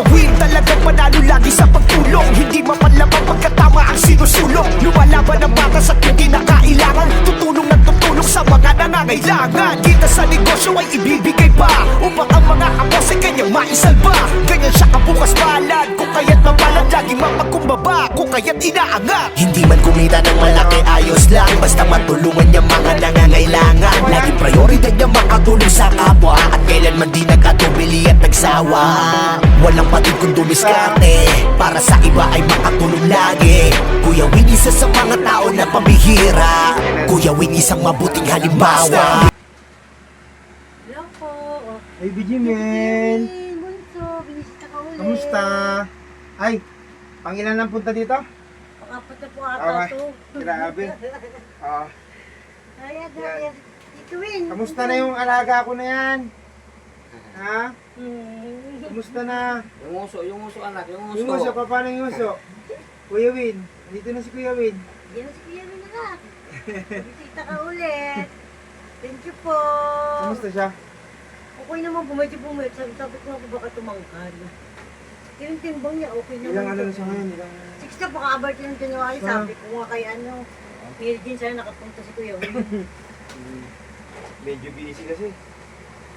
Kuya Will, talagang panalo lagi sa pagtulong. Hindi mapanlamang pagkatama ang sinusulong. Lumalaban ng batas at yung kinakailangan. Tutulong ng tutulong sa mga nangangailangan. Kita sa negosyo ay ibibigay pa, upang ang mga apos ay kanyang maisalba. Ganyan siya kabukas palad, kung kaya't mapalad, laging mapagkumbaba, kung kaya't inaangat. Hindi man kumita ng malaki, ayos lang, basta matulungan niya mga nangangailangan. Laging prioridad niya makatulong sa kapwa, at kailanman di nagkatubili at nagsawa. Walang patid kung dumiskarte, para sa iba ay makatulong lagi. Kuya Win, isa sa mga tao na pambihira. Kuya Win, isang mabuting halimbawa. Hello po. Hey, Bijimel! Bunso, binisita ka ulit. Kamusta? Ay, pangilan lang punta dito? Pang-apat na po ata Okay. to. Grabe. Ah, Kaya, Yan. kaya. Dito Win. kamusta na yung alaga ko na yan? Ha? Hmm. Kamusta na? Yung uso anak, yung uso. Yung uso, paano yung uso? Kuya Win, dito na si Kuya Win. Yan na si Kuya Win na. Binisita ka ulit. Thank you po. Kamusta siya? Okay naman, bumati. Sabi ko nga baka tumangkad. Yung timbang niya, okay naman. Ilang ano na siya ngayon? Ilang... 6 na, baka abart ng January. Sabi ko nga kay ano, Virgin sana nakapunta si Kuya Win. Medyo busy kasi.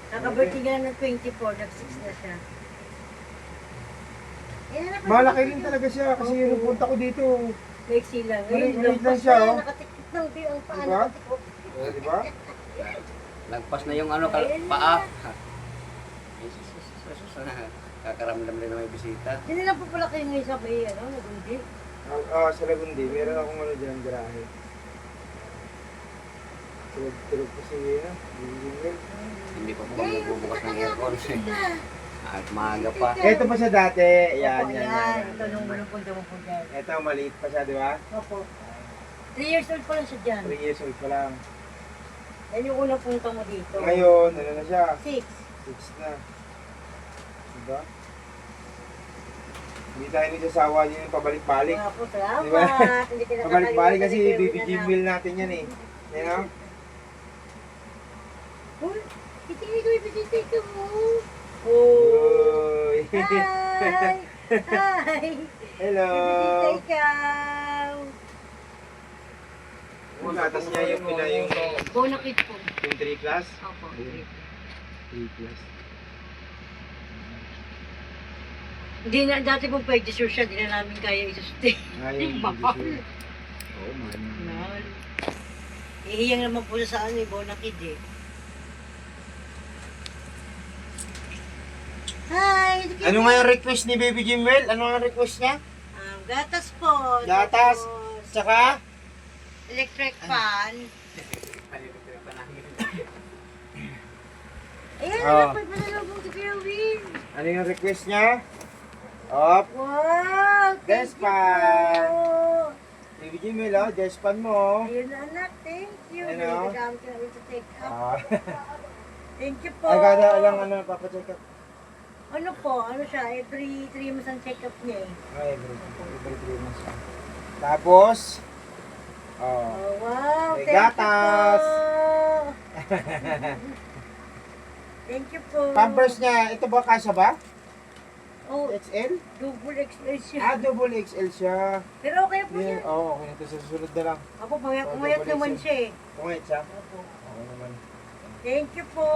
Nakabirthday nga ng 24, nag-6 na siya. Malaki rin talaga siya kasi yung punta ko dito. Lexi lang. Maliit lang siya, oh. Nakatiktik ng di ang paa. Diba? Nakatikok. Oh, di ba? Lagpas na yung ano, paa. Kakaramdam rin na may bisita. Hindi lang po pala kayo ngayon sa may, ano, nagundi. Sa Lagundi, meron akong ano dyan, garahe. Tulog ko si Bijimel. Hindi pa po kami bubukas ng aircon. At maaga pa. Ito pa siya dati. Yan, Opo, yan, yan. yan. Ito nung unang punta mo po dyan. Ito, maliit pa siya, di ba? Opo. 3 years old pa lang siya dyan. 3 years old pa lang. Yan yung unang punta mo dito. Ngayon, ano na siya? 6. 6 na. Diba? Hindi tayo nagsasawa din yung pabalik-balik. Mga po, salamat. Diba? Hindi ka Pabalik-balik kasi nakakalimutan ni Kuya Win baby na. meal natin yan eh. Yan o? Uy, itingin ko, ibisita ka mo. Oh. Uy! Hi! Hi! Hello! Ibisita ikaw. Yung gatas niya yung yung Bonakit po. 3 class? Opo. 3 class. Hindi na, dati pong pag-dessert siya, hindi na namin kaya isustain. Ngayon, Mahal. Oo, man. Mahal. Ihiyang naman po sa ano, Bonakid eh. Hi! Ano nga yung request ni Baby Jimwell? Ano nga request niya? Gatas po. Gatas. Tapos, Tsaka? electric fan. Ayan, Oh. anak, pagpasalubong si Kuya Win. Ano yung request niya? Op! Wow! Thank you Despan. po. Baby Jimwell, oh, despan mo. Ayun na anak, thank you. Ano? Nagamit ko na rin sa take up. Ah. Thank you po. Ay, kada lang ano, papacheck up. Ano po, ano siya, every 3 months ang check up niya eh. Ay, every 3 months. Tapos, oh, Oh, wow, May thank gatas. you po. Thank you po. Pampers niya, ito ba kasya ba? Oh, XL? double XL siya. Double XL siya. Pero okay po Yeah, yan. oo, okay na ito sa susunod na lang. Ako, pumayat double naman XL. siya eh. Pungit siya? Opo. Oo naman. Thank you po.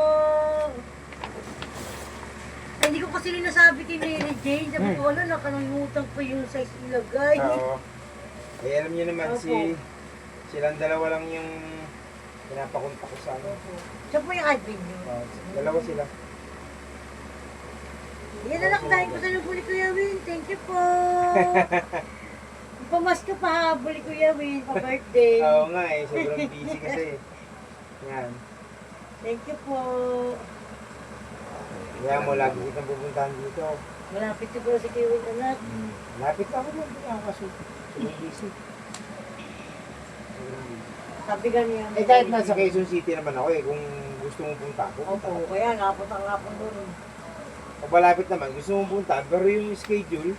Ay, hindi ko kasi rin nasabi kay Mary Jane. Sabi ko, ano, nakalimutan ko yung size ilagay. Oo. Eh, alam niyo naman, Opo. silang dalawa lang yung pinapakunta ko sa ano. Opo. Siya po yung admin niyo. Dalawa sila. Yan anak, dahil ko sa po ni Kuya Win. Thank you po. Pamas ka pa habol ni Kuya Win, pa-birthday. Oo nga eh, sobrang busy kasi. Yan. Thank you po. Kaya mo, lagi kitang pupuntahan dito. Malapit ko pala si Kuya Win, anak. Lapit ako mo, hindi ako kaso. Sobrang busy. Sabi ka niya. Eh kahit nasa Quezon City naman ako eh, kung gusto mong punta ako. Opo, kaya nga po doon. Pag malapit naman, gusto mong punta, pero yung schedule,